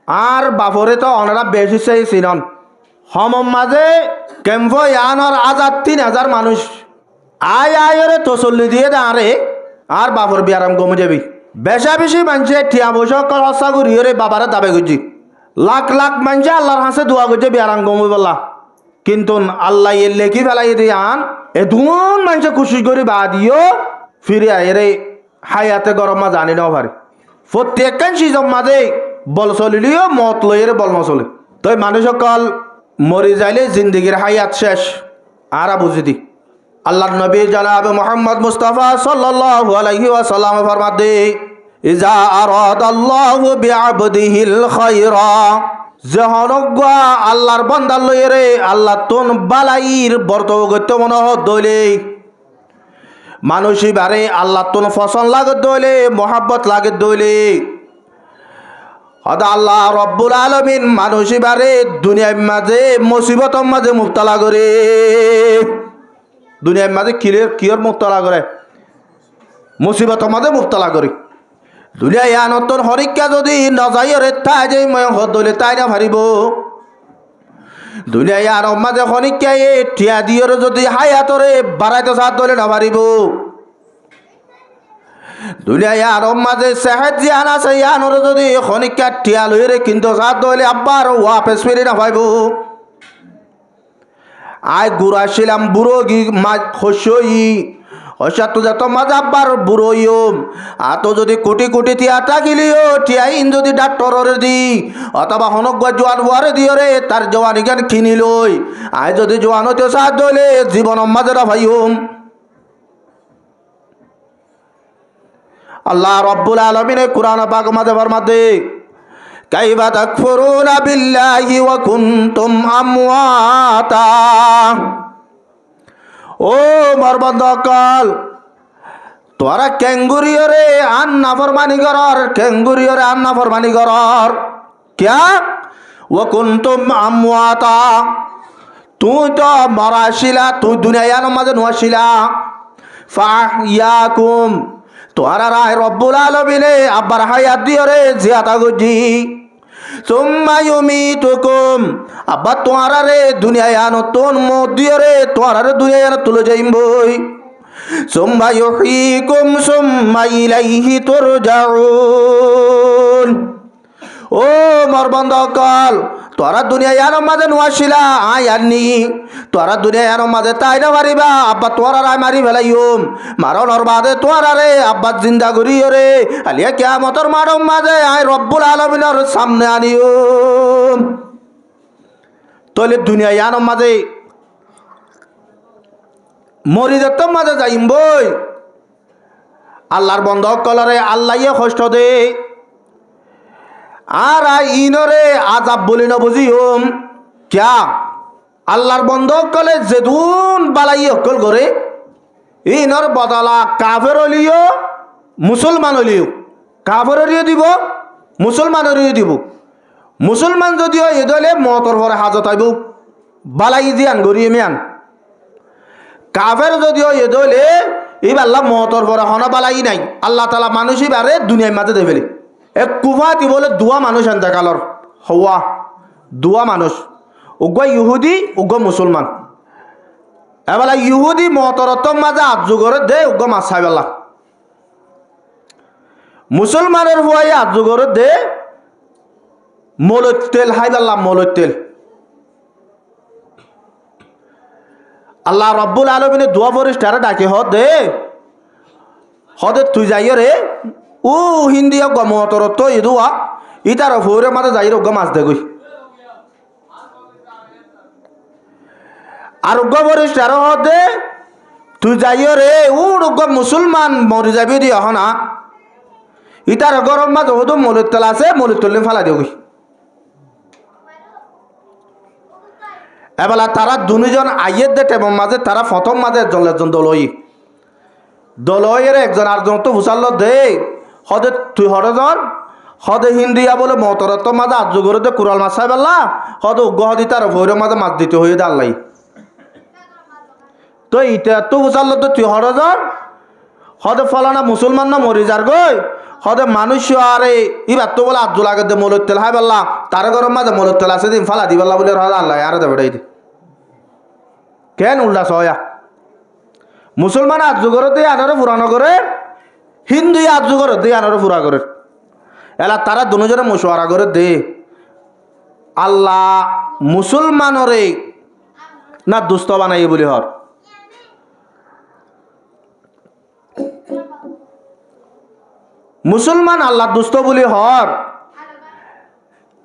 আর বাপরে তো ওনারা বেশি চেয়েছিলেন হমম মাঝে ক্যাম্প ইয়ানোর আজাদ 3000 মানুষ আয়রে তসল্লি দিয়ে দাঁড়ে আর বাপর বিয়ারাম কমে যাবি বেশা বেশি মানুষে ঠিয়া বসে হসা করিয়ে বাবারে দাবে গুজি লাখ লাখ মানুষে আল্লাহর হাসে দোয়া করছে বিয়ারাম কমে বললা কিন্তু আল্লাহ লেখি ফেলাই দিয়ে আন এ দুন মানুষে খুশি করে বা দিও ফিরে আয়রে হায়াতে গরম মা জানি নাও পারে প্রত্যেকখান সিজন মাঝে বল চলিলিও মত লইয়ের বল নচলে তই মানুষ সকল মরি যাইলে জিন্দগির হায়াত শেষ আর বুঝি দি আল্লাহ নবী জনাব মোহাম্মদ মুস্তাফা সাল্লাল্লাহু আলাইহি ওয়াসাল্লাম ফরমাতে ইজা আরাদাল্লাহু বিআবদিহিল খায়রা জহনগা আল্লাহর বান্দা লইরে আল্লাহ তোন বালাইর বর্তগত মনে দইলে মানুষই বারে আল্লাহ তোন পছন্দ লাগে দইলে মোহাব্বত লাগে দইলে হদা আল্লাহ রব্বুল আলামিন মানুষই বারে দুনিয়ার মাঝে মুসিবতর মাঝে মুবতালা করে দুনিয়ার মাঝে কিয়র মুবতালা করে মুসিবতর মাঝে মুবতালা করে দুনিয়া নতুন হরিকা যদি নজাইরে তাই যে ময় হদলে তাই না ভারিব দুনিয়া মাঝে হরিকা এ টিয়া দিয়র যদি হায়াতরে বাড়াইতে সাথ দলে না ভারিব দুনিয়া মাঝে সেহেদ জিয়ান আছে ইয়ানোর যদি হরিকা টিয়া লইরে কিন্তু সাথ দলে আব্বার ওয়াপেস ফিরে না ভাইব আয় গুড়াছিলাম বুড়ো গি হসই হসাত যত মাজাব্বার বুড়োইম আত যদি কোটি কোটি টিয়াটা গিলিও টিয়াইন যদি ডাক্তরের দি অথবা হনক জোয়ান বুয়ারে দিয়রে তার জওয়ানি জ্ঞান কিনি লই আয় যদি জোয়ান হইতে সাথ দইলে জীবন মাঝেরা ভাইম আল্লাহ রব্বুল আলামিন কুরআন পাক মাঝে ফরমাতে কাইফা তাকফুরুনা বিল্লাহি ওয়া কুনতুম আমওয়াতা ও মরবন্দকাল তোরা ক্যাঙ্গুরিয়রে আন নাফরমানি করর ক্যাঙ্গুরিয়রে আন নাফরমানি করর क्या ও কুনতুম আমওয়াতা তুই তো মরাছিলা তুই দুনিয়ার মাঝে নছিলা ফাহইয়াকুম তোরা রায় রব্বুল আলামিনে আব্বার হায়াত দিয়রে জিয়াতা গজি সুম্মা ইউমিতুকুম আব্বা তোরা রে দুনিয়ায় নতুন মত দিয়রে তোরা রে দুনিয়ায় তুলে যাইবই সুম্মা ইউহয়িকুম সুম্মা ইলাইহি তুরজাউন ও মরবন্দকাল তোরা দুনিয়ার মাঝে নোয়াছিলা আই আননি তোরা দুনিয়ার মাঝে তাই না মারিবা আব্বা তোরা রায় মারি ফেলাইম মারণর বাদে তোরা রে আব্বা জিন্দা করিও রে আলিয়া কিয়ামতের মাঠের মাঝে আই রব্বুল আলামিনের সামনে আনিও তাহলে দুনিয়ার মাঝে মরি যেত মাঝে যাইম বই আল্লাহর বন্ধকলরে আল্লাহয়ে কষ্ট দে আর ইনরে আজাব বলি না বুঝিম ক্যা আল্লাহর বন্ধক কলে যেদুন বালাই অকল করে ইনর বদলা কাফের হলিও মুসলমান হলিও কাফের হলিও দিব মুসলমান হলিও দিব মুসলমান যদিও এদলে মতর পরে হাজত আইব বালাই দিয়ান গরিয়ে মিয়ান কাফের যদিও এদলে এই আল্লাহ মতর পরে হনা বালাই নাই আল্লাহ তালা মানুষই বারে দুনিয়ার মাঝে দেবেলি এক কুফাতি বলে দুয়া মানুষ আনতে কালর হওয়া দুয়া মানুষ উগ্র ইহুদি উগ্র মুসলমান এবেলা ইহুদি মতরতম মাঝে আজুগরে দে উগ্র মাছ খাইবেলা মুসলমানের হুয়াই আজুগরে দে মলত তেল খাইবেলা মলত তেল আল্লাহ রব্বুল আলামিনে দুয়া ফরিস্তারে ডাকে হদে তুই যাইও রে ও হিন্দি মতর তো ইদুয়া ইতার ফৌরে মাঝে যাই রোগ মাছ দেখই আর বরিষ্ঠ হতে তুই যাইও রে ও রোগ মুসলমান মরি যাবি দি না ইতার গরম মাঝে হতো মলির তেল আছে মলির তেল ফেলা দেবই এবেলা তারা দুজন আইয়ের দে টেবর মাঝে তারা প্রথম মাঝে একজন দলয়ের একজন আরেকজন তো ভুসাল দে হদে তুই হরজন হদে হিন্দিয়া বলে মতরত মাঝে আজগরে দে কুরাল মাছ খাই পেলা হদে উগ্র দি তার ভৈর মাঝে মাছ দিতে হয়ে দে আল্লাই তো ইটা তো ভুসাল তো তুই হরজন হদে ফলানা মুসলমান না মরি যার গই হদে মানুষ আরে ইবার তো বলে আব্দুল আগে মলত তেল হাই বললা তার গরম মাঝে মলত তেল আছে দিন ফালা দিবাল্লা বলে আল্লাহ আর দেবে দি কেন উল্টা সয়া মুসলমান আজুগর দিয়ে আনারে পুরানো করে হিন্দু আজুগর দিয়ে আনারে পুরা করে এলা তারা দুজনে মশওয়ারা করে দে আল্লাহ মুসলমানরে না দুস্থ বানাই বলি হর মুসলমান আল্লাহ দুস্থ বলি হর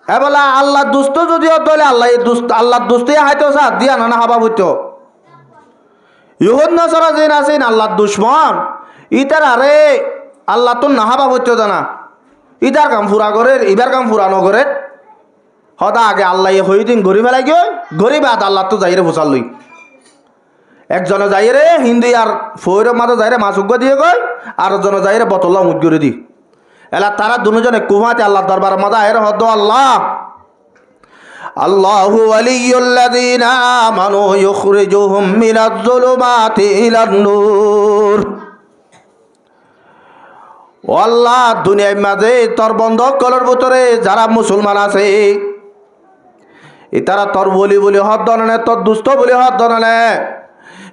এবেলা আল্লাহ দুস্থ যদি হলে আল্লাহ আল্লাহ দুস্থ হাইতো সাথ দিয়া নানা হাবা হইতো ইহুদ নাসারা যেন আছেন আল্লাহর দুশ্মন ইতার আরে আল্লাহ তো নাহাবা হইতো জানা ইতার কাম ফুরা করে ইবার কাম ফুরানো করে হদা আগে আল্লাহ হই দিন গরিব ফেলাই গিয়ে গরিব আদ আল্লাহ তো যাইরে ফুসাল লই একজনে যাইরে হিন্দু আর ফৈরের মাথা যাইরে মাছ উগ্গ দিয়ে গই আর জনে যাইরে বতল্লা মুখ করে দি এলা তারা দুজনে কুমাতে আল্লাহ দরবার মাথা আয়ের হদ আল্লাহ আল্লাহু ওয়ালিয়ুল্লাযীনা আমানু ইখরিজুহুম মিনাজ-যুলুমাতি ইলান-নূর ও আল্লাহ দুনিয়ার মাঝে তোর বন্ধক কলর ভিতরে যারা মুসলমান আছে ইতারা তোর বলি বলি হদ দননে তোর দুস্থ বলি হদ দননে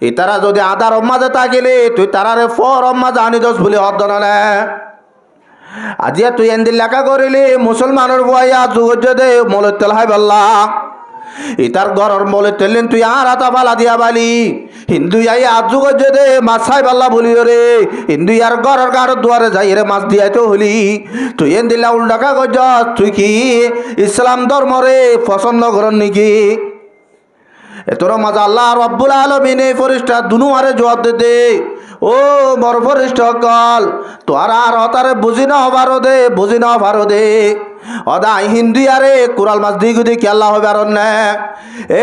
ইতারা যদি আদার মাঝে থাকিলে তুই তারারে ফর মাঝে আনি দোষ বলি হদ দননে আজিয়া তুই এন্দিল লেখা করিলি মুসলমানের বয়া যুগ দে মলে তেল হাই বললা ইতার ঘরের মলে তেলেন তুই আর হাতা ফালা দিয়া বালি হিন্দু আই আজ যুগ দে মাছ খাই পাল্লা বলি রে হিন্দু আর ঘরের গাড় দুয়ারে যাই রে মাছ দিয়াই তো হলি তুই এন্দিল্লা উল্টাকা গজ তুই কি ইসলাম ধর্মরে পছন্দ করেন নাকি এতর মাঝে আল্লাহ রব্বুল আলামিন এই ফরিস্তা দুনু আরে জবাব দে ও বড় ফরিস্তা কল তোর আর হতারে বুঝি না হবার দে বুঝি না হবার দে অদা হিন্দু আরে কুরাল মাছ দিগু দি কেল্লা হবে আর না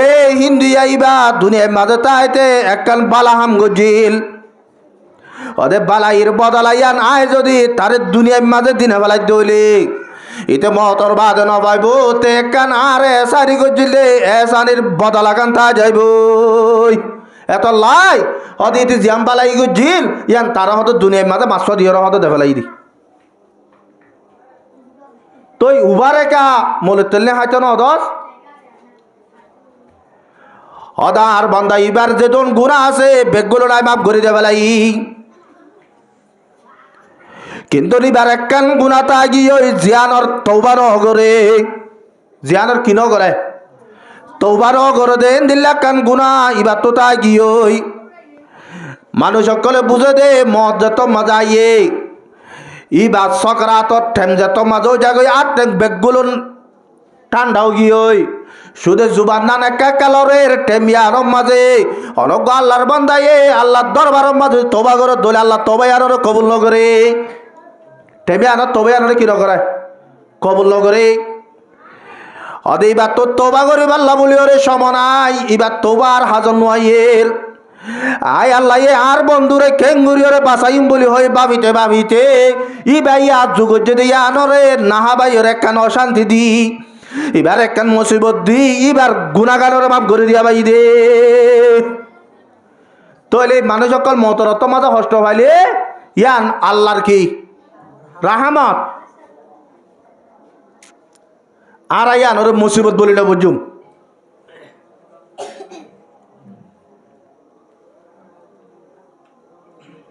এই হিন্দু আইবা দুনিয়ার মাঝে তাইতে একখান বালাহাম গজিল ওদের বালাইয়ের বদলাইয়ান আয় যদি তার দুনিয়ার মাঝে দিনে বেলায় দইলি ইতে মহতর বাদে ন পাইব তে কান আর এসারি গজিলে এসানির বদলাকান তা যাইব এত লাই হদি ইতি জিয়াম বালাই গজিল ইয়ান তারা হতো দুনিয়ার মাঝে মাছ দিয়ে হতো দেবেলাই দি তুই উবারে কা মলে তেলনে হাইতো না দশ হদা আর বান্দা ইবার যেজন গুণা আছে বেগগুলো নাই মাপ করে দেবেলাই কিন্তু এবার একখান গুণাতা গিয়ে ওই জিয়ানর তৌবার করে জিয়ানর কিন করে তৌবার করে দেন দিল্লা কান গুণা ইবার তো তা গিয়ে মানুষ সকলে বুঝে দে মদ যত মজা ইয়ে ইবার সকরাতর ঠেম যত মজা জাগই আর ঠেম বেগগুলো ঠান্ডাও গিয়ে শুধু জুবান নান একা কালরের টেমিয়ার মাঝে অনজ্ঞ আল্লাহর বান্দায়ে আল্লাহর দরবার মাঝে তোবা করে দলে আল্লাহ তোবাই আর কবুল নগরে টেমে আনার তবে আনারে কি নকরে কবুল নগরে অদে এবার তোর তোবা করি আল্লাহ বলি ওরে সমনাই এবার তোবার হাজন নোয়াইয়ের আয় আল্লাহ আর বন্ধুরে কেঙ্গুরি ওরে বাসাইম বলি হয়ে ভাবিতে ভাবিতে ই ভাই আর যুগ যদি আনরে নাহা ভাই ওর একখান অশান্তি দি এবার একখান মুসিবত দি এবার গুণাগানরে মাপ করে দিয়া ভাই দে তাহলে মানুষ সকল মতরত মাঝে কষ্ট পাইলে ইয়ান আল্লাহর কি রাহমত আর আয়ান ওর মুসিবত বলি না বুঝুম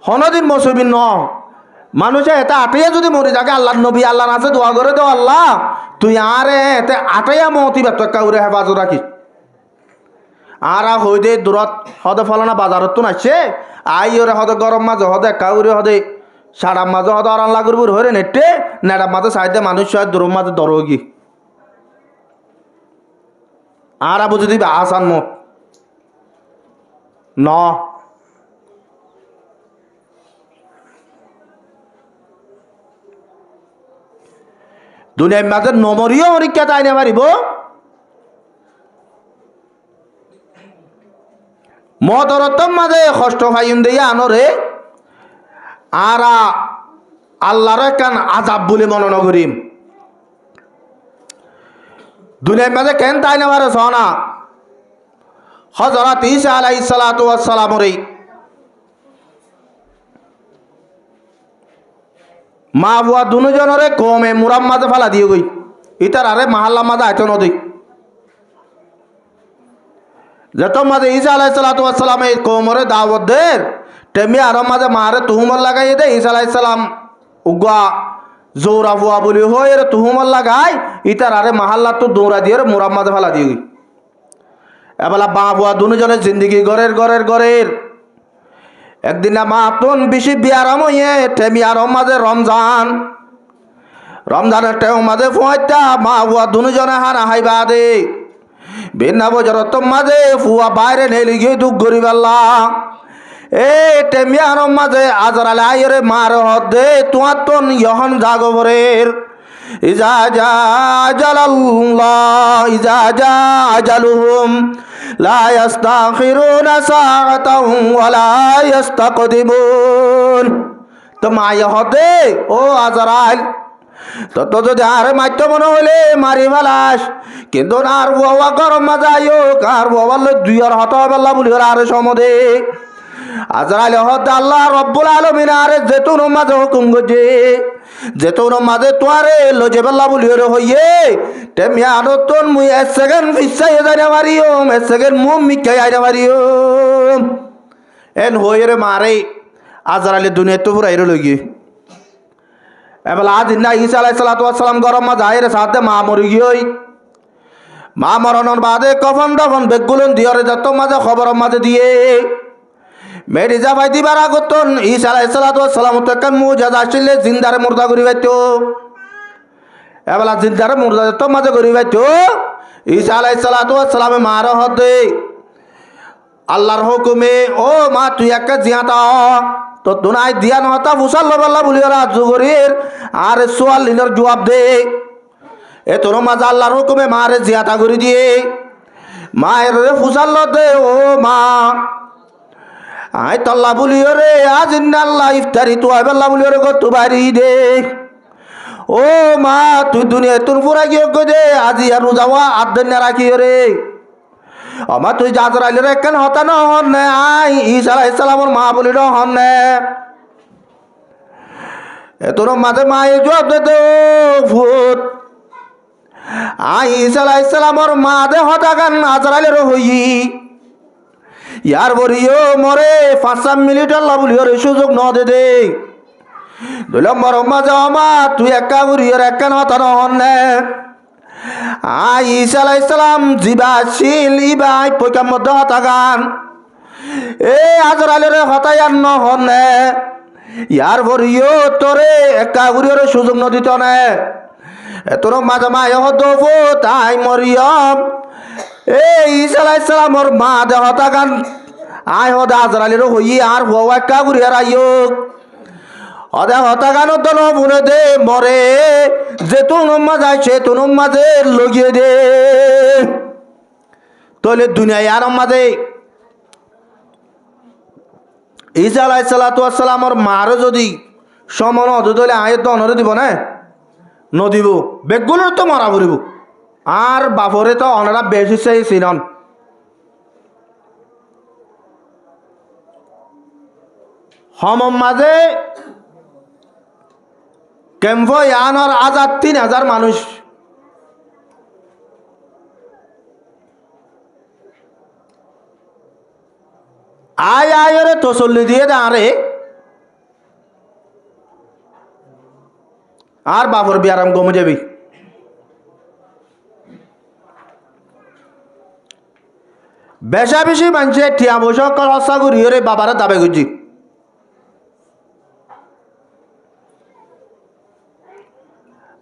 হনদিন মুসিবিন ন মানুষে এতে আটাইয়া যদি মরি যাকে আল্লাহ নবী আল্লাহ আছে দোয়া করে দেও আল্লাহ তুই আরে এতে আটাইয়া মতি বেতকা উড়ে হেফাজত রাখিস আর হই দে দূরত হদে ফলানা বাজারত তো নাচছে আই ওরে হদে গরম মাঝে হদে কাউরে হদে সাড়ার মাঝে হদে আর আল্লাহ করবুর হরে নেটে নেড়ার মাঝে সাইডে মানুষ দূরের মাঝে দরগি আর বুঝে দিবে আসান মত ন দুনিয়ার মাঝে নমরীয় পরীক্ষা তাই না পারিব মতরতম মাঝে কষ্ট ফাইন দিয়ে আনরে আর আল্লাহর কান আজাব বলে মনে নগরিম দুনিয়ার মাঝে কেন তাই না পারে সনা হযরত ঈসা আলাইহিস সালাতু ওয়াস সালাম রে মা বুয়া দুজনরে কমে মুরাম মাঝে ফালা দিয়ে গই ইতার আরে মাহাল্লা মাঝে আইতো নদী যত মাঝে ঈসা আলাইহিসসালাম এই কমরে দাওয়াত দের তেমি আর মাঝে মারে তুহুমর লাগাই দে ঈসা আলাইহিসসালাম উগা জোরা ফুয়া বলি হয় এর তুহুমর লাগাই ইতার আরে মাহাল্লা তো দৌড়া দিয়ে মুরাম মাঝে ফালা দিয়ে গই এবেলা মা বুয়া দুজনের জিন্দিগি গড়ের একদিন মা তুন বেশি বিয়ারাম হইয়ে টেমি আর মাঝে রমজানের টেও মাঝে ফুয়াইতা মা বুয়া দুজনে হানা হাইবা দে বিনা বজর তো মাঝে ফুয়া বাইরে নেলি গিয়ে দুঃখ গরি পাল্লা এ টেমি আর মাঝে আজরালে আইরে মার হদে তোমার তো ইহন জাগবরের ইজা জা আজালাল্লাহ ইজা জা আজালুহুম লা ইস্তাখিরুনা সাআতাও ওয়া লা ইস্তাকদিমুন তো মাই হদে ও আজরাইল তত যদি আর মাইত মনে হইলে মারি ফেলাস কিন্তু আর বাবা গরম মাজা আইও কার বাবার লই দুই আর হত বেলা বলি আর সমদে আজরাইল হদ আল্লাহ রব্বুল আলামিন আরে যেতুন মাঝে হুকুম গজে যেতুন মাঝে তোয়ারে লজে বেলা বলি রে হইয়ে তেমি আনতন মুই এক সেকেন্ড ফিসাই যাইনা মারিও এক সেকেন্ড মুম মিকাই আইনা মারিও এন হইরে মারে আজরাইল দুনিয়া তো পুরাই লইগে এবেলা আজ না ঈসা আলাইহিসসালাম গরম মাঝে আইরে সাথে মা মরি গিয়ে মা মরণের বাদে কফন দফন বেগুলন দিয়রে যত মাঝে খবর মাঝে দিয়ে মেরি যাবাই দিবার আগতন ঈসা আলাইহিসসালাম তো কেন মুজাজা আসলে জিন্দারে মুর্দা করি বাইতো এবেলা জিন্দারে মুর্দা যত মাঝে করি বাইতো ঈসা আলাইহিসসালামে মার হদে আল্লাহর হুকুমে ও মা তুই একটা জিয়াতা তো দুনাই দিয়া নহতা ফুসাল লবাল্লা বলি ওরা জুগরির আর সোয়াল লিনের জবাব দে এ তোর মাঝে আল্লাহর হুকুমে মারে জিয়াতা করে দিয়ে মায়ের রে ফুসাল দে ও মা আই তল্লা বলি রে আজ আল্লাহ ইফতারি তো আইবাল্লা বলি রে গো বাড়ি দে ও মা তুই দুনিয়া তোর পুরা গিয়ে দে আজি আর যাওয়া আদন রাখি রে আমার তুই আজরাইল রে কেন হতা ন হন নে আই ঈসা আলাইহিসসালামর মা বলি ন হন নে এ তোর মাঝে মায়ে জবাব দে ভূত আই ঈসা আলাইহিসসালামর মা দে হতা গান আজরাইলের হই ইয়ার বরিও মরে 5 মিনিট আল্লাহ বলি রে সুযোগ ন দে দুই নম্বর মাঝে আমা তুই একা বরিও রে কেন হতা ন হন নে ঈসা আলাইহিসসালাম জিবাশীল ইবাই পয়কাম মধ্যে হতাগান এ আজরাইলের হতায়ান নহনে ইয়ার ভরিও তোরে একা ঘুরিওর সুযোগ নদিত নে তোর মাঝে মায় হদব তাই মরিয়ম এ ঈসা আলাইহিসসালামর মা দে হতাগান আই হদ আজরাইলের হই আর হওয়া একা ঘুরিয়ার আইও অদে হতাগান দন বুনে দে মরে যে তুন মাঝে সে তুন মাঝে লগিয়ে দে তোলে দুনিয়ায় আর মাঝে ঈসা আলাইহিসসালামর মার যদি সমান অদলে আয় তো অনরে দিব না নদিব বেগুলোর তো মরা পড়িব আর বাপরে তো অনারা বেশি সেই চিনন হম মাঝে কেম্প ইয়ানোর আজাদ 3000 মানুষ আয় রে তসল্লি দিয়ে দাঁড়ে আর বাপর বিয়ারাম কমে যাবি বেশা বেশি মানুষে ঠিয়া বসে হসা করি রে বাবারা দাবে গুজি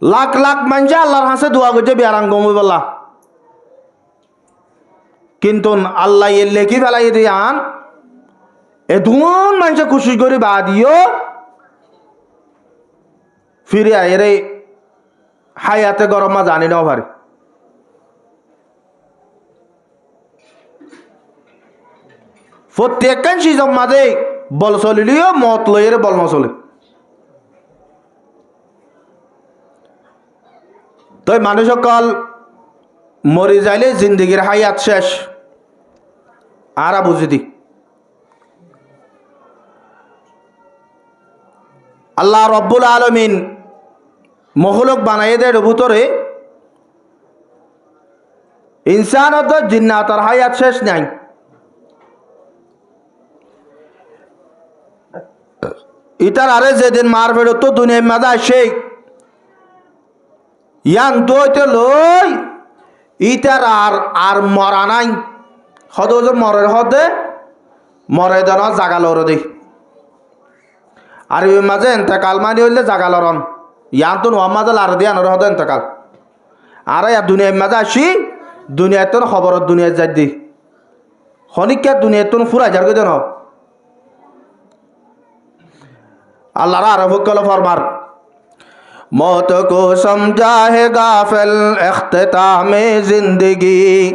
লাখ লাখ মানুষে আল্লাহর হাসে দোয়া করছে বিয়ারাম কমে বলা কিন্তু আল্লাহ লেখি ফেলাই দিয়ে আন এ দুন মানুষে খুশি করে বা দিও ফিরে আয় রে হায়াতে গরমা জানি না ভারে প্রত্যেকখান সিজন মাঝে বল চলিলিও মত লইরে বল নচলে তই মানুষ সকল মরি যাইলে জিন্দগির হায়াত শেষ আর বুঝি দি আল্লাহ রব্বুল আলমিন মখলুক বানাইয়ে দেয় ভিতরে ইনসানত জিন্নাতর হায়াত শেষ নাই। ইতার আরে যেদিন মার ফেরত তো দুনিয়ার মাঝে আসে ইয়ান তো লই ইতার আর আর মরা নাই হদ মরের হদে মরে দেন জাগালর দেই আর মাঝে এতেকাল মানি হইলে জাগালরন ইয়ান তো নোয়ার মাঝে লার দিয়ে আনার হদ এতেকাল আর ইয়ার দুনিয়ার মাঝে আসি দুনিয়ার তোর খবর দুনিয়ার যাই দি হনিকা দুনিয়ার তোর ফুরাই যার দেন আল্লাহর আরফ কল ফরমার मौत को समझा है गाफिल इख्तिताम जिंदगी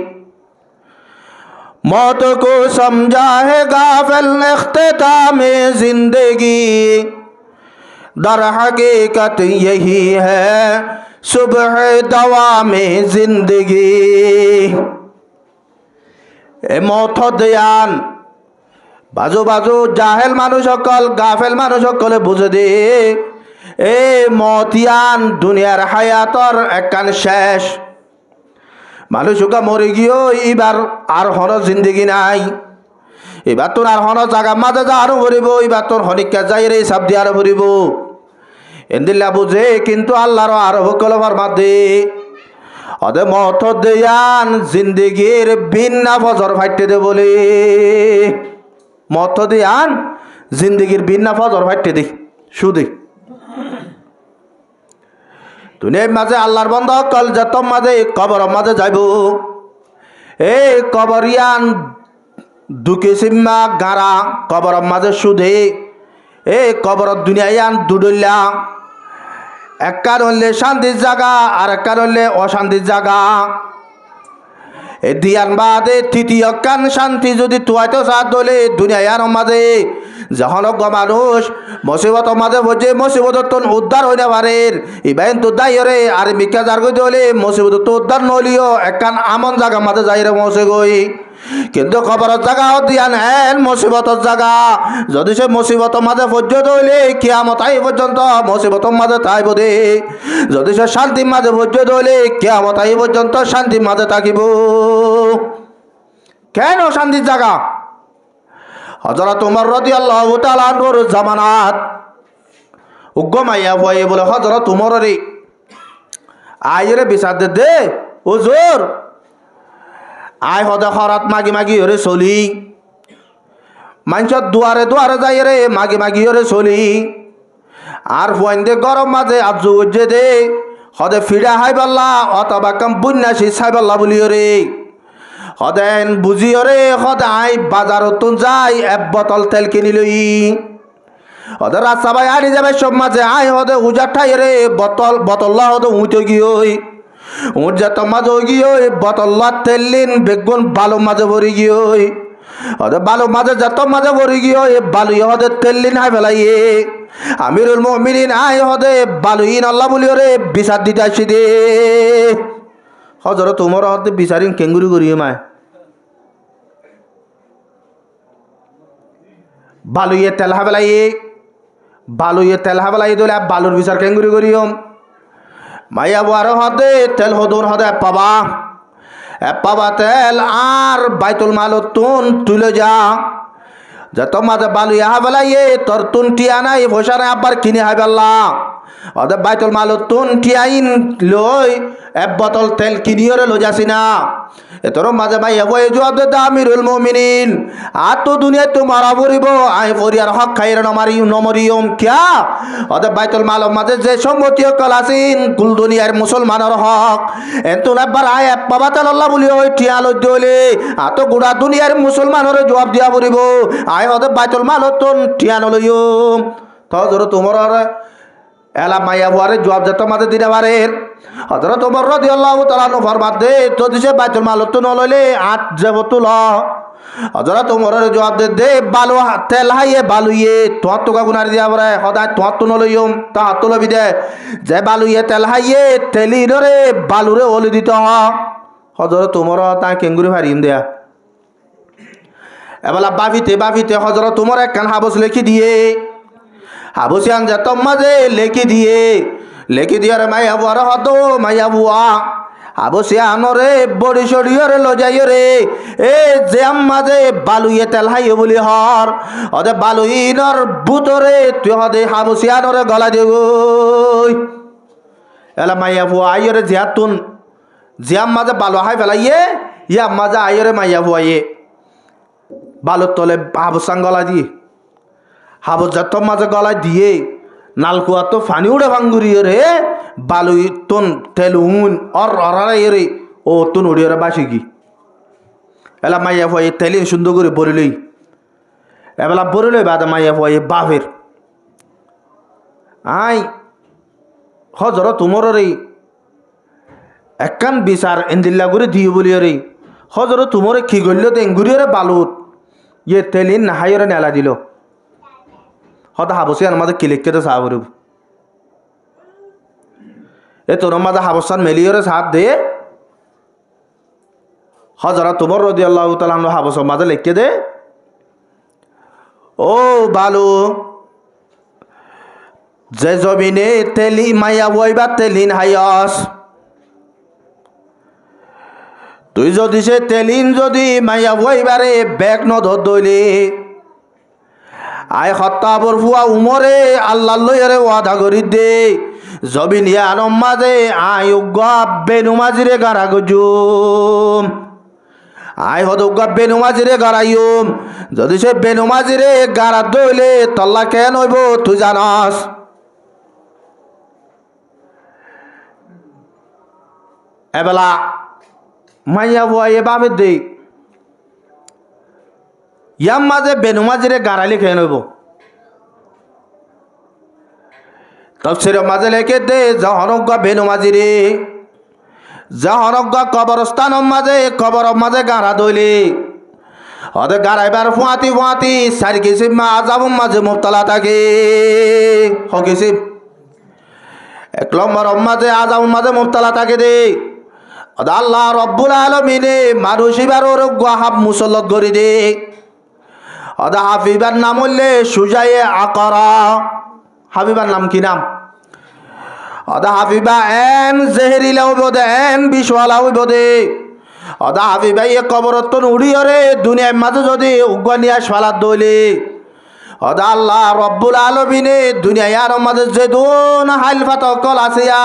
मौत को समझा है गाफिल इख्तिताम जिंदगी दर हकीकत यही है सुबह दवा में जिंदगी ए मौत दयान बाजू बाजू जाहेल मानुष सकल गाफिल मानुष सकले बुझे दे এ মতিয়ান দুনিয়ার হায়াতর একখান শেষ মানুষকে মরে গিয়েও এবার আর হন জিন্দগি নাই এবার তোর আর হন জাগা মাঝে যা আরো ভরিব এবার তোর হনিকা যাই রে সাব দিয়ে আরো ভরিব এন্দিল্লা বুঝে কিন্তু আল্লাহর আরো ভকল ফরমাদে অদে মত দেয়ান জিন্দগির বিন্না ফজর ফাইটে দে বলে মত দেয়ান জিন্দগির বিন্না ফজর ফাইটে দে শুধু দুনিয়ার মাঝে আল্লাহর বন্ধ কল যত মাঝে কবর মাঝে যাইব এই কবরিয়ান দুকে সিম্মা গাড়া কবর মাঝে সুধে এই কবর দুনিয়ায়ান দুডল্লা এককার হলে শান্তির জায়গা আর এককার হলে অশান্তির জায়গা এ দিয়ান বাদে তৃতীয় কান শান্তি যদি তুয়াইতো সাথ দলে দুনিয়ার মাঝে যখন মানুষ মুসিবত মাঝে বসে মুসিবত উদ্ধার হইতে পারে ইবাইন তো দাইরে আর মিকা যার গই দলে মুসিবত তো উদ্ধার নলিও একখান আমন জায়গা মাঝে যাইরে মসে গই কিন্তু খবরের জায়গা দিয়ান হেন মুসিবতর জায়গা যদি সে মুসিবত মাঝে পর্যন্ত হইলে কিয়ামত আই পর্যন্ত মুসিবতর মাঝে থাইব দে যদি সে শান্তির মাঝে পর্যন্ত হইলে কিয়ামত আই পর্যন্ত শান্তির মাঝে থাকিব কেন শান্তির জায়গা হযরত ওমর রাদিয়াল্লাহু তাআলা আনহুর জামানাত উগ্গমাইয়া ভয়ে বলে হযরত ওমর রে আইরে বিচার দে হুজুর আই হদে খরাত মাগি মাগি হরে চলি মানুষের দুয়ারে দুয়ারে যাই রে মাগি মাগি হরে চলি আর ফুয়াইন্দে গরম মাঝে আজু উজ্জে দে হদে ফিডা হাই পাল্লা অথবা কাম বুন্যাসি ছাই পাল্লা বলি রে হদেন বুঝি রে সদাই বাজারত যাই এক বোতল তেল কিনি লই হদে রাস্তা ভাই আনি যাবে সব মাঝে আই হদে উজার ঠাই রে বোতল বোতল্লা হদে উঠে গিয়ে উঠ যেত মাঝে গিয়ে বোতল্লা তেল লিন বেগুন বালু মাঝে ভরি গিয়ে হদে বালু মাঝে যত মাঝে ভরি গিয়ে বালু হদে তেল লিন হাই ফেলাইয়ে আমিরুল মুমিনিন আই হদে বালুইন আল্লাহ বলি রে বিচার দিতে আসি দে হযরত ওমর হদে বিচারিন কেঙ্গুরি করিয়ে মায় বালুয়ে তেল হাবেলাই দলে বালুর বিচার কেঙ্গুরি করিয়ম মাইয়া বুয়ার হদে তেল হদুর হদে পাবা তেল আর বাইতুল মালত তুন তুলে যা যত মাঝে বালুয়ে হাবেলাইয়ে তোর তুন টিয়া নাই ভোসারে আবার কিনে হাবেল্লা হদে বাইতুল মালত তুন টিয়াইন লই এক বোতল তেল কিনিয়রে লো যাসি না এতর মাঝে ভাই এ জবাব দে আমিরুল মুমিনিন আর তো দুনিয়ায় তো মারা পড়িব আই পরিয়ার হক খাইরে নমরিয়ম কিয়া ওদের বাইতুল মালের মাঝে যে সম্মতি কল আছেন কুল দুনিয়ার মুসলমানের হক এতো একবার আই বাবা তেল আল্লাহ বলি ওই টিয়া লই দিলে আর তো গোটা দুনিয়ার মুসলমানের জবাব দিয়া পড়িব আই ওদের বাইতুল মালত তো টিয়া নলইম তো ধরো তোমার এলা মাইয়া বুয়ারে জবাব যেত মাঝে দিতে পারে হযরত ওমর রাদিয়াল্লাহু তাআলা আনহু ফরমাতে যদি সে বাইতুল মাল তো নলইলে আট যাব তুল হযরত ওমরের জবাব দে বালু তেল হাইয়ে বালুয়ে তোর তো গুনার দিয়া পরে সদায় তোর তো নলইম তা হাত লবি দে যে বালুয়ে তেল হাইয়ে তেলিরে বালুরে ওলি দিত হযরত ওমর তা কেঙ্গুরি ফারিম দেয়া এবেলা বাবিতে হযরত ওমর একখান হাবস লিখি দিয়ে হাবুসিয়ান যে তোর মাঝে লেখি দিয়ে রে মাইয়া বুয়ার হত মাইয়া বুয়া হাবুসিয়ানরে বড়ি সরিয়রে লজাইও রে এ যে মাঝে বালুয়ে তেল হাইও বলি হর অদে বালুইনর বুতরে তুই হদে হাবুসিয়ানরে গলা দেব এলা মাইয়া বুয়া আইয়রে জিয়াতুন জিয়াম মাঝে বালু হাই ফেলাইয়ে ইয়া মাঝে আইয়রে মাইয়া বুয়াইয়ে বালুর তলে হাবুসান গলা দিয়ে হাবুস যাতম মাঝে গলায় দিয়ে নালকুয়া তো ফানি উড়ে ভাঙ্গুরিয়ে রে বালুই তোন তেলুন অরাই রে ও তুন উড়িয়ে রে বাসি কি এলা মাইয়া ফুয়াই তেলিন সুন্দর করে বরিলই এবেলা বরিলই বাদে মাইয়া ফুয়াই বাপের আই হজর তোমার রে একখান বিচার এন্দিল্লা করে দিয়ে বলিয়ে রে হজর তোমার কি করল তো এঙ্গুরিয়ে রে বালুত ইয়ে তেলিন নাহাইরে নেলা দিল হয়তো হাবসিয়ান মাঝে কিলিকতে চাহ করব এ তোর মাঝে হাবসান মেলিয়রে সাথ দে হজরা তোমার রদি আল্লাহ তালাম হাবসর মাঝে লিখে দে ও বালু যে জমিনে তেলি মাইয়া বইবা তেলিন হাইয়স তুই যদি সে তেলিন যদি মাইয়া বইবারে ব্যাগ নধর দইলি আয় হত্যাবর ফুয়া উমরে আল্লাহ লইরে ওয়াদা করি দে জবিন ইয়ানম মাঝে আয় উগ্গা বেনুমাজিরে গারা গজুম আয় হদ উগ্গা বেনুমাজিরে গারাইম যদি সে বেনুমাজিরে গারা দইলে তল্লা কেন হইব তুই জানাস এবেলা মাইয়া বুয়া এ বাবে দে ইয়াম মাঝে বেনুমাজিরে গাড়ালি খেয়ে নেব তফসির মাঝে লেখে দে জহনজ্ঞ বেনুমাজিরে জহনজ্ঞ কবরস্থান মাঝে কবর মাঝে গাড়া দইলি হদে গাড়াইবার ফুয়াতি সারি কিসিম মা আজাব মাঝে মুবতলা থাকে হকিসিম এক নম্বর মাঝে আজাব মাঝে মুবতলা থাকে দে আল্লাহ রব্বুল আলমিনে মানুষ এবার ওর হাব মুসল্লত করে দে অদা হাফিবার নাম হইলে সুজায়ে আকরা হাবিবার নাম কি নাম অদা হাফিবা এন জেহেরিলা হইব দে এন বিষওয়ালা হইব দে অদা হাফিবা এ কবরতন উড়িয়রে দুনিয়ার মাঝে যদি উগ্নিয়া সালাদ দইলে অদা আল্লাহ রব্বুল আলমিনে দুনিয়ার মাঝে যে দুন হাইল ফাতা কল আসিয়া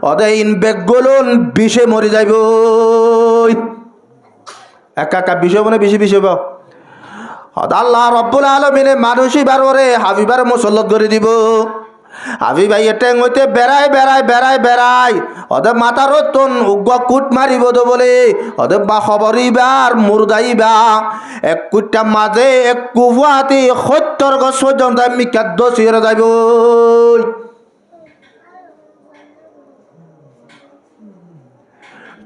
অদা ইন বেগুলুন বিষে মরি যাইব একা বিষয় মানে বেশি আল্লাহ রব্বুল আলমিনে মানুষই বারে হাবিবার মুসল্লত করে দিব হাবিবাই টেং হইতে বেড়াই ওদের মাথার তন উগ্র কুট মারিব তো বলে ওদের বা খবরিবার মুরদাইবা এক কুটটা মাঝে এক কুফুয়াতি 70 গজ পর্যন্ত মিকাদ্দ সিরে যাইব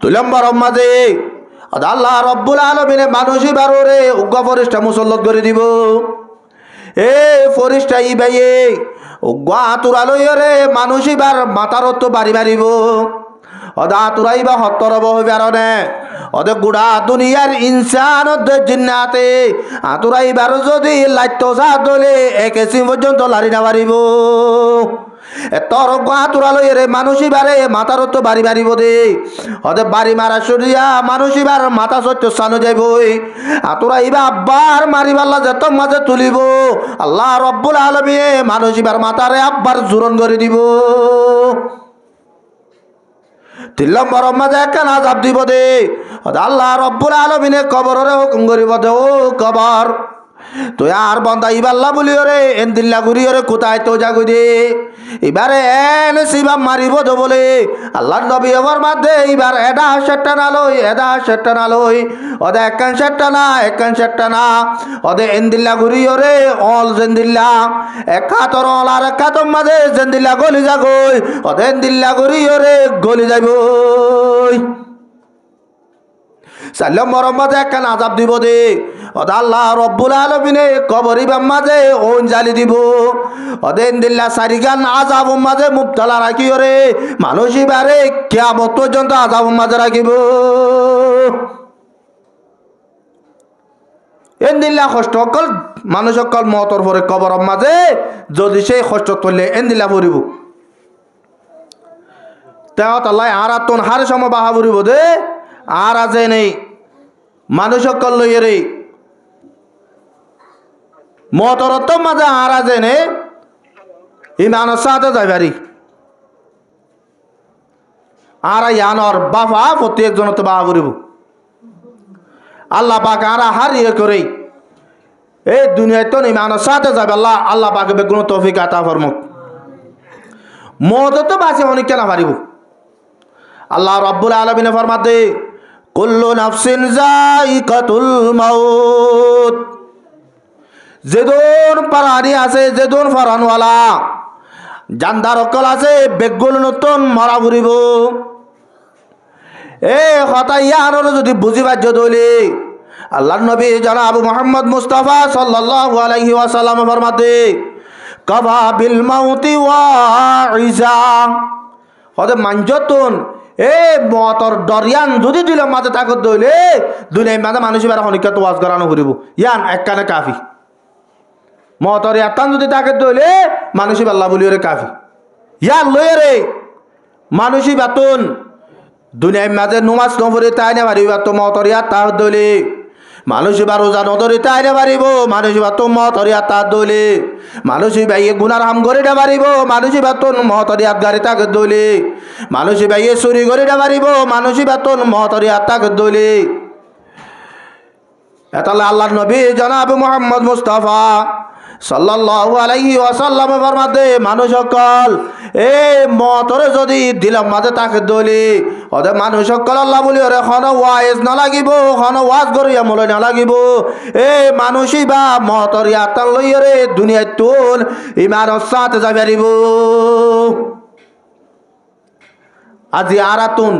তুলম্বর মাঝে আল্লাহ রব্বুল আলমিনে মানুষই বারে উগ্র ফরিস্তা মুসল্লত করে দিব এ ফরিস্তা ই ভাইয়ে উগ্র আতুরা লইরে মানুষই বার মাথার তো বাড়ি মারিব অদা আতুরাই বা হত্তর হইবারনে ওদে গুড়া দুনিয়ার ইনসান জিন্নাতে আতুরাই বার যদি লাইত দলে একেসি পর্যন্ত লারি না পারিব তোর আতুরা লইরে মানুষই বারে মাথার তো বাড়ি মারিব দে ওদে বাড়ি মারা সরিয়া মানুষই বার মাথা সত্য স্থানে যাইব আতুরা ইবা আব্বার মারিবাল্লা যেত মাঝে তুলিব আল্লাহ রব্বুল আলমিনে মানুষই বার মাথারে আব্বার জোরন করে দিব 3 নম্বর মাঝে একখান আযাব দিব দে আল্লাহ রব্বুল আলমিনে কবরের হুকুম করিব দে ও কবর তুই আর বন্দা ইবাল্লা বলিও রে এন দিল্লা ঘুরিও রে কোথায় তো জাগু দে এবারে এন শিবা মারিব তো বলে আল্লাহ নবী আমার মাঝে এবার এডা সেটটা না লই ওদে একখান সেটটা না ওদে এন দিল্লা ঘুরিও রে অল জেন্দিল্লা এক হাতর অল আর এক হাতর মাঝে জেন্দিল্লা গলি যাগই ওদে এন দিল্লা ঘুরিও রে গলি যাইব 4 নম্বর মাঝে একখান আযাব দিব দে ওদা আল্লাহ রব্বুল আলমিনে কবরিবার মাঝে ওন জালি দিব ওদেন দিল্লা সারিগান আযাব মাঝে মুবতলা রাখিও রে মানুষই বারে কিয়ামত পর্যন্ত আযাব মাঝে রাখিব এন দিল্লা কষ্ট অকল মানুষ অকল মতর পরে কবরর মাঝে যদি সেই কষ্ট করলে এন দিল্লা পড়িব তেও তাল্লাই আর আতন হার সম বাহা পড়িব দে আর আজে নেই মানুষ অকল লইয়ে রে মতরত মাঝে আর আজে নে ইমানের সাথে যাইবারি আর ইয়ানর বাফা প্রত্যেক জনতে বাহা পড়িব আল্লাহ পাক আর হারিয়ে করে এই দুনিয়ায় তো ইমানের সাথে যাবে আল্লাহ আল্লাহ পাকে বেগুন তৌফিক আতা ফরমুক মত তো বাঁচে অনেক কেনা পারিব আল্লাহ রাব্বুল আলামিন ফরমাতে কুল্লু নাফসিন যায়িকাতুল মাউত যেদুন প্রাণী আছে যেদুন ফরানওয়ালা জানদার অকল আছে বেগুন নতুন মরা ঘুরিব এ কথা ইয়ানোর যদি বুঝি বাজ্য দলি আল্লাহর নবী জনাব মুহাম্মদ মুস্তাফা সাল্লাল্লাহু আলাইহি ওয়াসাল্লাম ফরমাতে কাফা বিল মাউতি ওয়াইজা হদে মানজতুন এ মতর দরিয়ান যদি দিল মাঝে তাকত দইলে দুনিয়ার মাঝে মানুষ বেড়া হনিকাত ওয়াজ করানো করিব ইয়ান একখানে কাফি মতর ইয়াতান যদি তাকত দইলে মানুষ আল্লাহ বলিওরে কাফি ইয়ান লয়ে রে মানুষই বেতন দুনিয়ার মাঝে নমাজ নফরে তাই না পারিব তো মতর ইয়াত তার দইলে মানুষ বা রোজা নদরে তাই না পারিব মানুষ বা তো মতর ইয়াত তার দইলে মানুষ বাইয়ে গুনার হাম করে না পারিব মানুষ বা তো মতর ইয়াত গাড়ি তাকে দইলে মানুষ বাইয়ে চুরি করে না পারিব মানুষ বা তো মতর ইয়াত তাকে দইলে এতালে আল্লাহর নবী জনাব মুহাম্মদ মুস্তাফা সাল্লাল্লাহু আলাইহি ওয়াসাল্লাম ফরমাতে মানুষ সকল এই মতরে যদি দিলাম মাঝে তাকে দলি ওদের মানুষ সকল আল্লাহ বলি ওরে খন ওয়াইজ না লাগিব খন ওয়াজ করিয়া মলে না লাগিব এই মানুষই বা মতর ইয়াতান লইরে দুনিয়ায় তুল ইমানের সাথে যাবে পারিব আজি আরাতুন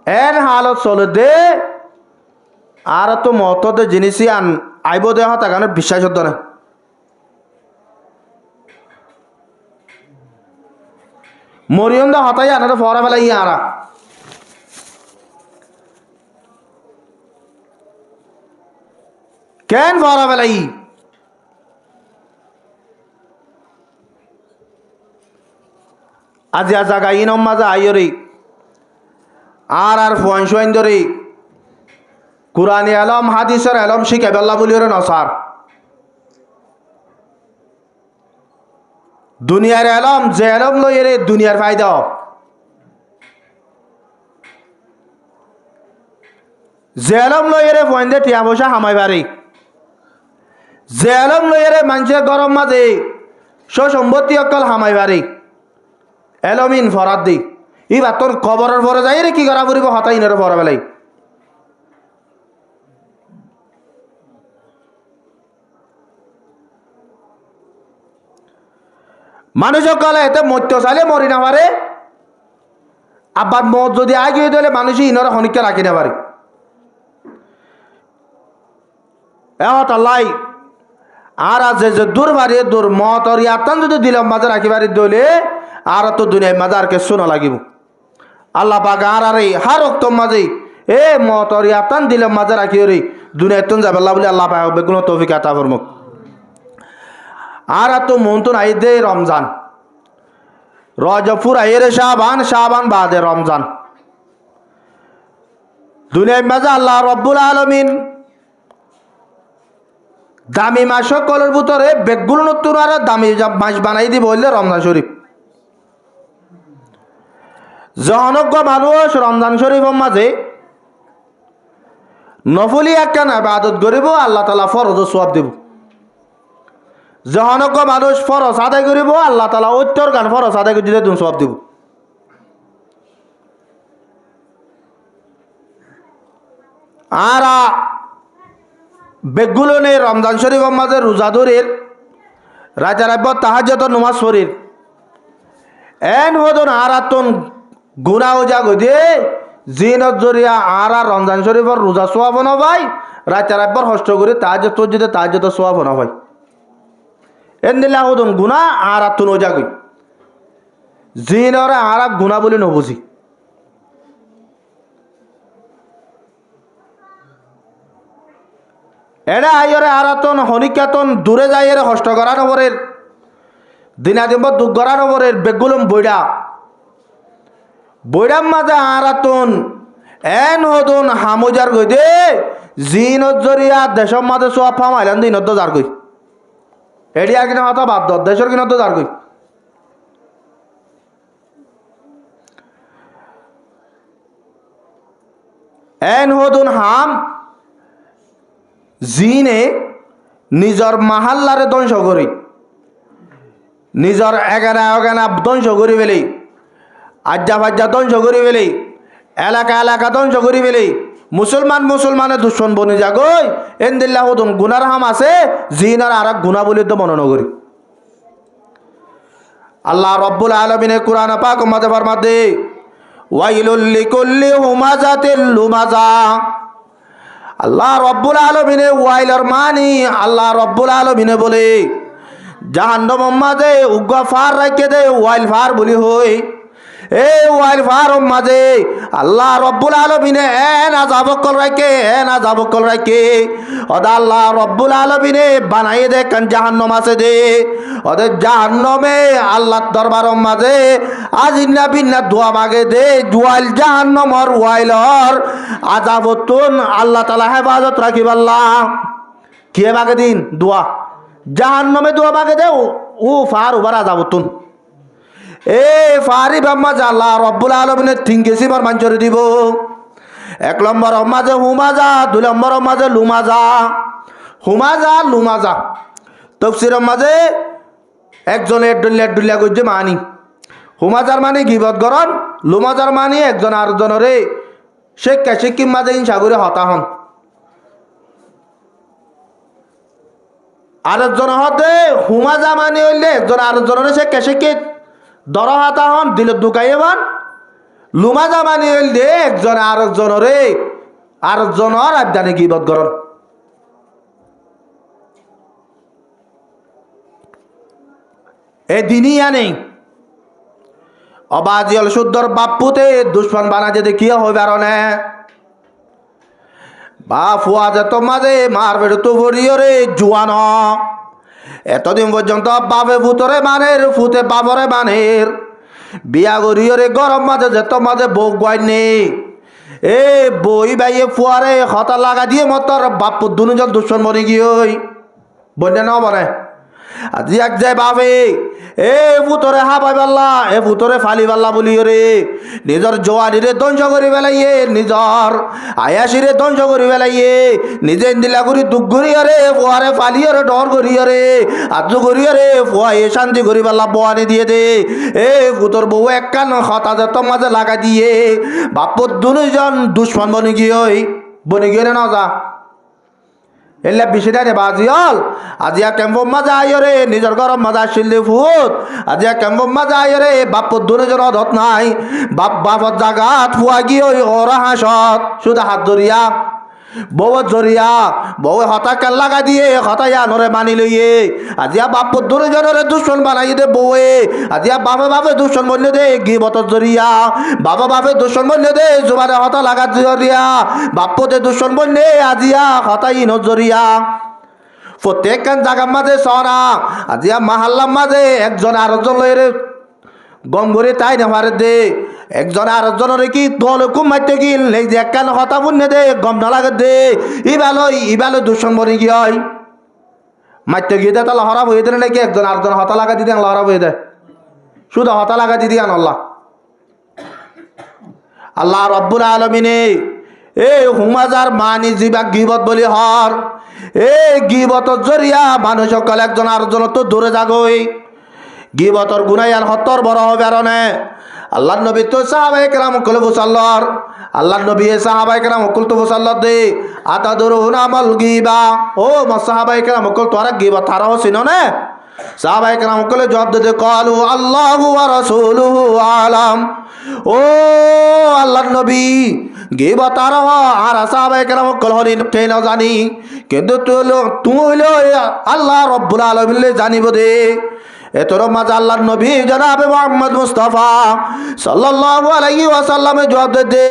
এর হালত চলে দে আর তো মততে জিনিসই আন আইব দেহ তাকানোর বিশ্বাস হতো না মরিয়ম দা হতাই আনার ফরা ফেলাই আরা কেন ফরা ফেলাই আজি জায়গা ইনম মাঝে আইয়রি আর ফোয়াইন ধরে কুরআনি আলম হাদিসের আলম শিখে বেল্লা বলিওরে নসার দুনিয়ার আলম যে আলম লইরে দুনিয়ার ফায়দা যে আলম লইরে ফোয়াইন্দে টিয়া পয়সা হামাই পারি যে আলম লইরে মানুষের গরম মাঝে সম্পত্তি অকল হামাই পারি এলমিন ফরাত দি ইবার তোর কবরের পরে যাই রে কি করা পড়িব হতাই নে পরা বেলাই মানুষ কলে এতে মত্য চাইলে মরি না পারে আবার মত যদি আগিয়ে দিলে মানুষই ইনরা খনিককে রাখি না পারে এলাই আর আছে যে দূর বাড়িয়ে দূর মত আর ইয়াতান যদি দিলাম মাঝে রাখি বাড়ি দলে আর তো দুনিয়ায় মাঝে আর কে শোনা লাগিব আল্লাহ পাক আর হার রক্ত মাঝে এ মত আর ইয়াতান দিলাম মাঝে রাখি রে দুনিয়ায় তুন যাবে আল্লাহ বলে আল্লাহ পাক বেগুন তৌফিক আতা ফরমুক আর তো মন্তন আই দে রমজান রজবপুর আইরে শাবান শাবান বাদে রমজান দুনিয়ার মাঝে আল্লাহ রব্বুল আলামিন দামি মাস কলের ভিতরে বেগুন নতুন আর দামি মাস বানাই দিব বললে রমজান শরীফ জনজ্ঞ মানুষ রমজান শরীফের মাঝে নফলি একখান ইবাদত করিব আল্লাহ তাআলা ফরজ সওয়াব দেব জনজ্ঞ মানুষ ফরজ আদায় করিব আল্লাহ তাআলা উত্তর গান ফরজ আদায় করে দিলে তুমি সওয়াব দেব আর বেগুলনে রমজান শরীফের মাঝে রোজাদুরের রাজার আব্বা তাহাজ্জুদ নামাজ শরীর এন হদন আরাতন গুনাহ জাগো দে জিনত জরিয়া আর রমজান শরীফের রোজা সওয়াব না ভাই রাজার আব্বার কষ্ট করে তাহাজ্জুদ তো যদি তাহাজ্জুদ সওয়াব না ভাই এন দিলা হদন গুনাহ আরাতন জাগো জিনরে আরাব গুনাহ বলে নবুঝি এরা আইরে আরাতন হনিকাতন দূরে যাই এর হষ্ট করা নবরের দিনাদিম্ব দুঃখ করা নবরের বেগুলম বৈরাম মাঝে আরাতন এন হদন হামুজার গই দে জিনত জরিয়া দেশম মাঝে সব ফামাইলান দিনত যার গই এডিয়া কিনা হতা বাদ দেশের কিনত যার গই এন হদন হাম জিনে নিজর মাহাল্লারে ধ্বংস করি নিজর এগানা ধ্বংস করি ফেলি আজ্জা ফাজ্জা ধ্বংস করি ফেলি এলাকা ধ্বংস করি ফেলি মুসলমানের দুশ্মন বনি যাগই এন্দিল্লা হদন গুনার হাম আছে জিনার আর এক গুণা বলি তো মনন করি আল্লাহ রব্বুল আলামিনের কুরআন পাক মধ্যে ফরমাতে ওয়াইলুল লিকুল্লি হুমাজাতিল লুমাজা আল্লাহ রব্বুল আলামিনে ওয়াইলর মানি আল্লাহ রব্বুল আলামিনে বলে জাহান্নাম মাঝে উগ্র ফার রাখে দে ওয়াইল ফার বলি হই এ ওয়াইল ফার মাঝে আল্লাহ রব্বুল আলামিনে এন আযাবকল রাখে ওদা আল্লাহ রব্বুল আলামিনে বানাই দে কান জাহান্নাম আছে দে ওদের জাহান্নামে আল্লাহ দরবার মাঝে আজিন্না বিন্না দোয়া মাগে দে ওয়াইল জাহান্নামর ওয়াইলর আযাবতুন আল্লাহ তাআলা হেফাজত রাখিব আল্লাহ কি মাগে দিন দোয়া জাহান্নামে দোয়া মাগে দে ও ফার ওবার আযাবতুন এ ফারি বাম্মা আল্লাহ রব্বুল আলামিনের থিঙ্কেসি বার মাঞ্চরে দিব এক নম্বর মাঝে হুমাজা দুই নম্বর মাঝে লুমাজা তফসিরের মাঝে একজনের ডুলিয়া করছে মানি হুমাজার মানি গিবত গরণ লুমাজার মানি একজন আরেকজনরে শিক্ষিম মাঝে হিংসা করে হতা হন আরেকজন হতে হুমাজা মানি হইলে একজন আরেকজনের শিক্ষিত দর হাতা হন দিল দুকাই এবার লুমাজা মানি হইলে একজন আরেকজনের আবদানে গিবত গরণ এ দিনই নেই অবাজিয়াল শুদ্ধর বাপুতে দুশ্মন বানা যে দেখিয়া হইবে আর নে বা ফুয়া যেত মাঝে মার বেড়ে তো ভরিয়রে জুয়ান এতদিন পর্যন্ত বাপে ফুতরে মানের ফুতে বাপরে মানের বিয়া গরিয়রে গরম মাঝে যেত মাঝে বউ গাইনি এ বই বাইয়ে ফুয়ারে হতা লাগা দিয়ে মতর বাপ দুজন দুশ্মন মরে গিয়ে বন্যা ন বনে আজি এক যায় বাপে এ ফুতরে হা পাই পাল্লা এ ফুতরে ফালি পাল্লা বলি রে নিজর জোয়ানিরে ধ্বংস করি পেলাইয়ে নিজর আয়াসিরে ধ্বংস করি পেলাইয়ে নিজে দিলা করি দুঃখ করিয়া রে ফুয়ারে ফালিয়ে রে ডর করিয়া রে আজু করিয়া রে ফুয়াই শান্তি করি পাল্লা বোয়ানি দিয়ে দে এ ফুতর বউ এক কান হতা যেত মাঝে লাগা দিয়ে বাপর দুজন দুশ্মন বনি গিয়ে না যা এলে বিষয়টা রে বাজিয়াল আজিয়া কেম্প মজা আইরে নিজের গরম মজা শিল্লি ফুট আজিয়া কেম্প মজা আইরে বাপর দুজন অধত নাই বাপর জাগাত ফুয়া গিয়ে ওরা হাসত শুধু হাত ধরিয়া বউ হতাকাল লাগা দিয়ে হতাইয়া নরে মানি লইয়ে আজিয়া বাপর দুজনের দুশ্মন বানাই দে বউয়ে আজিয়া বাপে দুশ্মন বললে দে গিবত জরিয়া বাপে দুশ্মন বললে দে জুবানে হতা লাগা জরিয়া বাপতে দুশ্মন বললে আজিয়া হতাই নজরিয়া প্রত্যেকখান জায়গার মাঝে সরা আজিয়া মাহাল্লার মাঝে একজন আরেকজন লইরে গম করে তাই নেওয়ারে দে একজন আরেকজনের কি দল কুম মারতে গিল এই যে একখান হতা বুনে দে গম না লাগে দে ইবালো দুশ্মন বনে গিয়ে মারতে গিয়ে দে তাহলে হরাব হয়ে দেয় নাকি একজন আরেকজন হতা লাগা দিদি আল্লাহ হরাব হয়ে দেয় শুধু হতা লাগা দিদি আন আল্লাহ রব্বুল আলামিনে এ হুমাজার মানি জিবা গিবত বলি হর এ গিবতর জরিয়া মানুষ সকল একজন আরেকজন তো দূরে যাগই গিবতর গুনাইয়ান হত্তর বড় হবে আর আল্লাহ নবী তো সাহাবায়ে কেরাম কল বুসাল্লার আল্লাহ নবী সাহাবায়ে কেরাম কল তো বুসাল্লার দে আতাদরুনা মাল গিবা ও সাহাবায়ে কেরাম কল তোরা গিবত তারাও চিনো না সাহাবায়ে কেরাম কল জবাব দিতে কালু আল্লাহু ওয়া রাসূলুহু আলাম ও আল্লাহর নবী গিবত তারাও আর সাহাবায়ে কেরাম কল হরিন কেন জানি কিন্তু তুমি হইলো আল্লাহ রব্বুল আলামিন জানিব দে এতর মাঝে আল্লাহর নবী জনাবে মুহাম্মদ মুস্তাফা সাল্লাল্লাহু আলাইহি ওয়াসাল্লামে জবাব দে